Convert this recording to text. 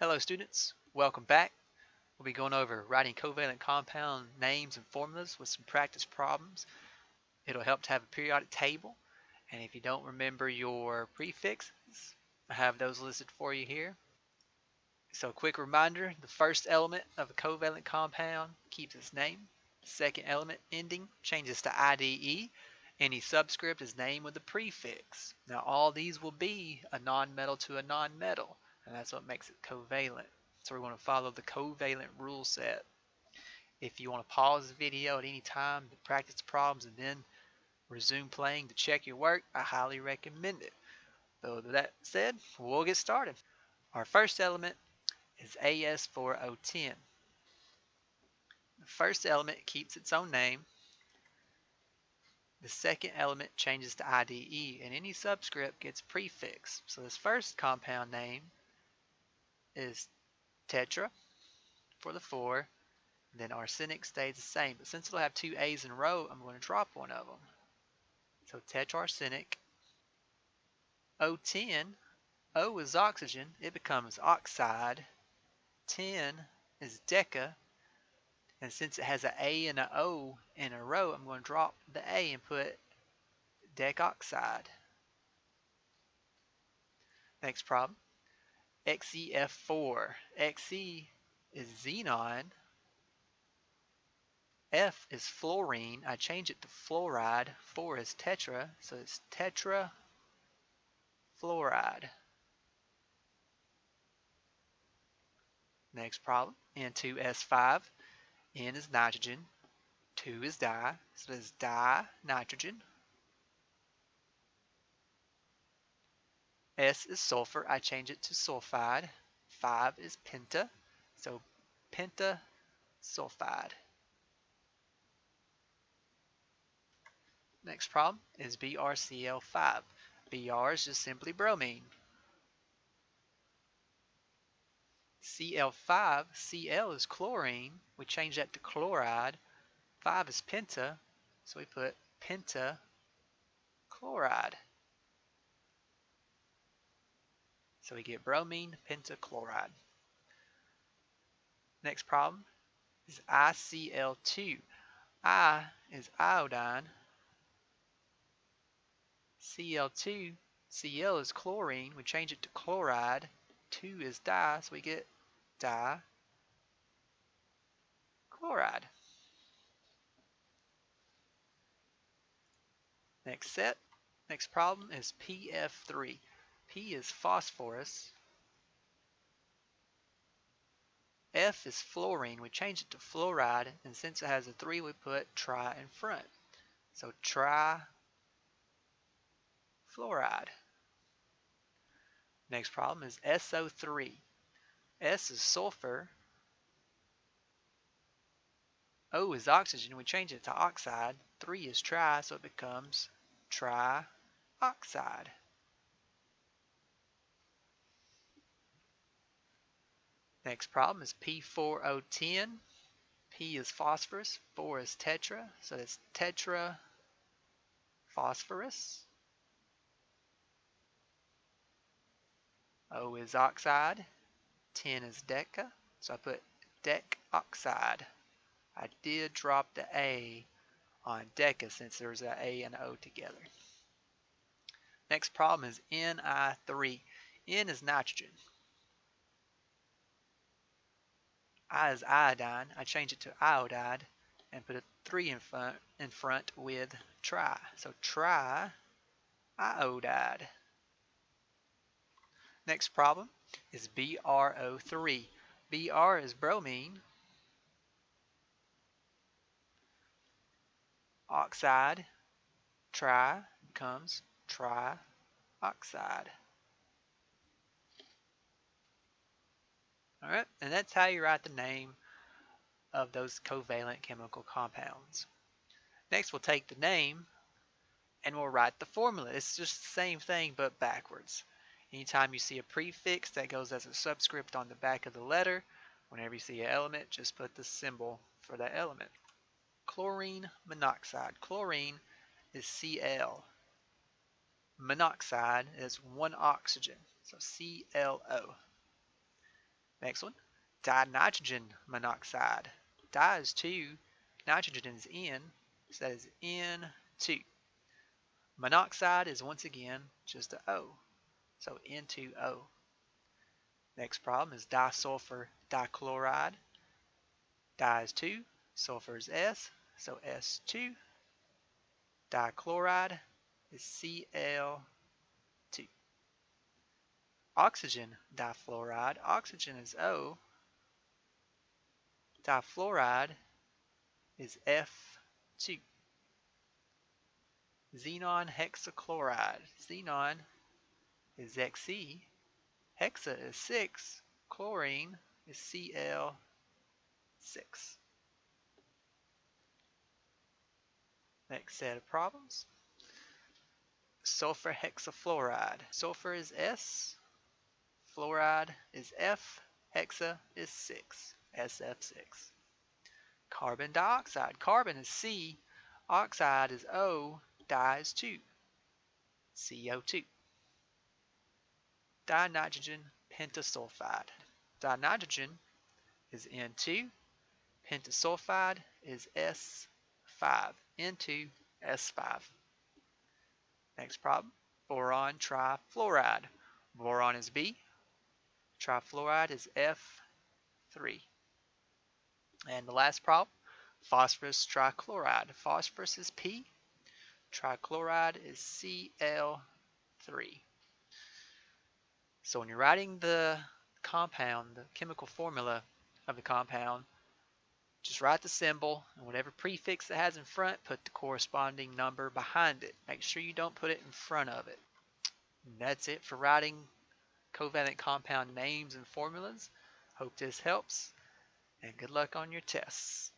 Hello students, welcome back. We'll be going over writing covalent compound names and formulas with some practice problems. It'll help to have a periodic table, and if you don't remember your prefixes, I have those listed for you here. So quick reminder, the first element of a covalent compound keeps its name. The second element ending changes to IDE. Any subscript is named with a prefix. Now all these will be a nonmetal to a nonmetal, and that's what makes it covalent. So we're going to follow the covalent rule set. If you want to pause the video at any time to practice the problems and then resume playing to check your work, I highly recommend it. So with that said, we'll get started. Our first element is AS4010. The first element keeps its own name. The second element changes to IDE, and any subscript gets prefix. So this first compound name is tetra for the 4. Then arsenic stays the same, but since it'll have two A's in a row, I'm going to drop one of them. So tetraarsenic. O10, O is oxygen, it becomes oxide. 10 is deca, and since it has an A and an O in a row, I'm going to drop the A and put decoxide. Next problem, XeF4. Xe is xenon. F is fluorine. I change it to fluoride. 4 is tetra, so it's tetrafluoride. Next problem, N2S5. N is nitrogen. 2 is di, so it's dinitrogen. S is sulfur. I change it to sulfide. 5 is penta, so pentasulfide. Next problem is BrCl5. Br is just simply bromine. Cl5, Cl is chlorine. We change that to chloride. 5 is penta, so we put pentachloride. So we get bromine pentachloride. Next problem is ICl2. I is iodine. Cl2, Cl is chlorine. We change it to chloride. 2 is di, so we get dichloride. Next problem is PF3. P is phosphorus. F is fluorine. We change it to fluoride, and since it has a 3, we put tri in front. So trifluoride. Next problem is SO3. S is sulfur. O is oxygen. We change it to oxide. 3 is tri, so it becomes trioxide. Next problem is P4O10. P is phosphorus. 4 is tetra, so it's tetraphosphorus. O is oxide. 10 is deca, so I put decoxide. I did drop the A on deca since there's an A and an O together. Next problem is Ni3. N is nitrogen. I is iodine. I change it to iodide and put a 3 in front with tri. So triiodide. Next problem is BrO3. Br is bromine. Oxide, tri becomes trioxide. Alright, and that's how you write the name of those covalent chemical compounds. Next we'll take the name and we'll write the formula. It's just the same thing but backwards. Anytime you see a prefix that goes as a subscript on the back of the letter, whenever you see an element, just put the symbol for that element. Chlorine monoxide. Chlorine is Cl. Monoxide is 1 oxygen, so ClO. Next one, dinitrogen monoxide. Di is 2, nitrogen is N, so that is N2. Monoxide is once again just a O, so N2O. Next problem is disulfur dichloride. Di is 2, sulfur is S, so S2. Dichloride is Cl2. Oxygen difluoride, oxygen is O, difluoride is F2. Xenon hexachloride, xenon is Xe, hexa is 6, chlorine is Cl6. Next set of problems. Sulfur hexafluoride. Sulfur is S, fluoride is F, hexa is 6, SF6. Carbon dioxide. Carbon is C, oxide is O, di is 2, CO2. Dinitrogen pentasulfide. Dinitrogen is N2, pentasulfide is S5, N2S5. Next problem, boron trifluoride. Boron is B, trifluoride is F3. And the last problem, phosphorus trichloride. Phosphorus is P, trichloride is Cl3. So when you're writing the compound, the chemical formula of the compound, just write the symbol, and whatever prefix it has in front, put the corresponding number behind it. Make sure you don't put it in front of it. And that's it for writing covalent compound names and formulas. Hope this helps, and good luck on your tests.